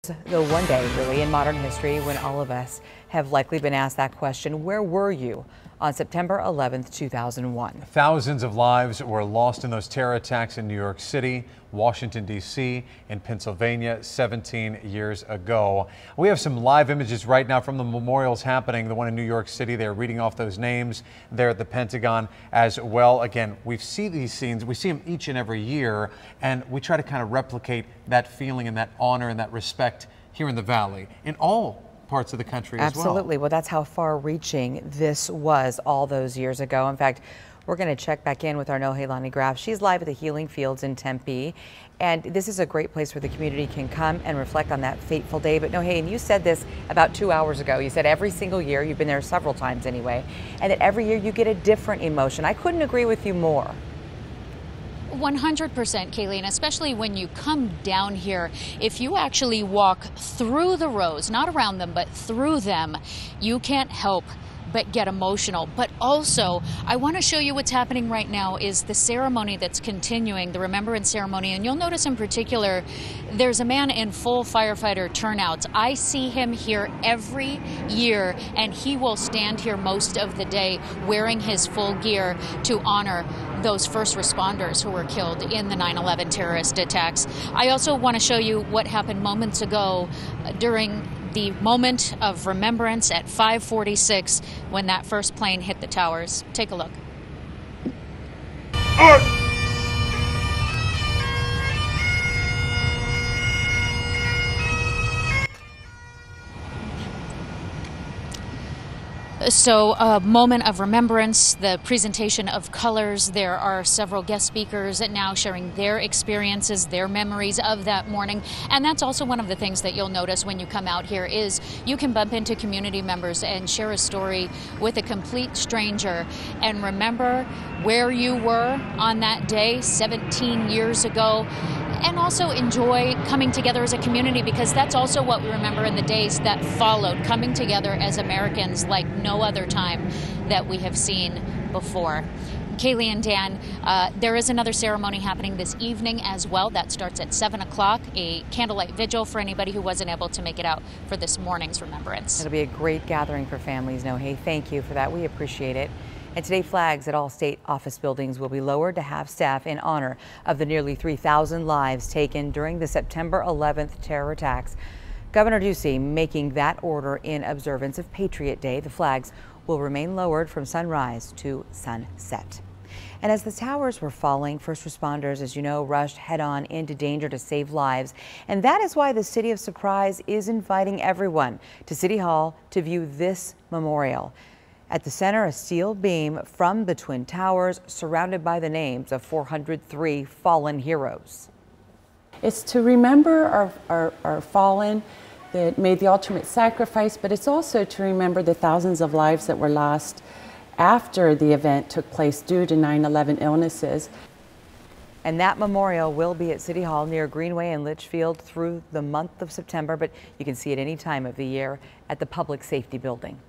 The one day really in modern history when all of us have likely been asked that question, where were you on September 11th, 2001? Thousands of lives were lost in those terror attacks in New York City, Washington, D.C., and Pennsylvania 17 years ago. We have some live images right now from the memorials happening. The one in New York City, they're reading off those names there at the Pentagon as well. Again, we see these scenes, we see them each and every year, and we try to kind of replicate that feeling and that honor and that respect here in the Valley, in all parts of the country as well. Absolutely. Well, that's how far-reaching this was all those years ago. In fact, we're going to check back in with our Nohelani Graf. She's live at the Healing Fields in Tempe, and this is a great place where the community can come and reflect on that fateful day. But Nohe, and you said this about 2 hours ago. You said every single year, you've been there several times anyway, and that every year you get a different emotion. I couldn't agree with you more. 100%, Kaylee, and especially when you come down here, if you actually walk through the rows, not around them, but through them, you can't help but get emotional. But also, I want to show you what's happening right now is the ceremony that's continuing, the remembrance ceremony. And you'll notice in particular, there's a man in full firefighter turnouts. I see him here every year, and he will stand here most of the day wearing his full gear to honor those first responders who were killed in the 9/11 terrorist attacks. I also want to show you what happened moments ago during the moment of remembrance at 5:46 when that first plane hit the towers. Take a look. So a moment of remembrance, the presentation of colors. There are several guest speakers now sharing their experiences, their memories of that morning. And that's also one of the things that you'll notice when you come out here is you can bump into community members and share a story with a complete stranger and remember where you were on that day 17 years ago. And also enjoy coming together as a community, because that's also what we remember in the days that followed, coming together as Americans like no other time that we have seen before. Kaylee and Dan, there is another ceremony happening this evening as well. That starts at 7 o'clock, a candlelight vigil for anybody who wasn't able to make it out for this morning's remembrance. It'll be a great gathering for families. No, hey, thank you for that. We appreciate it. And today, flags at all state office buildings will be lowered to have staff in honor of the nearly 3,000 lives taken during the September 11th terror attacks. Governor Ducey making that order in observance of Patriot Day. The flags will remain lowered from sunrise to sunset. And as the towers were falling, first responders, as you know, rushed head-on into danger to save lives. And that is why the City of Surprise is inviting everyone to City Hall to view this memorial. At the center, a steel beam from the Twin Towers surrounded by the names of 403 fallen heroes. It's to remember our fallen that made the ultimate sacrifice, but it's also to remember the thousands of lives that were lost after the event took place due to 9/11 illnesses. And that memorial will be at City Hall near Greenway and Litchfield through the month of September, but you can see it any time of the year at the Public Safety Building.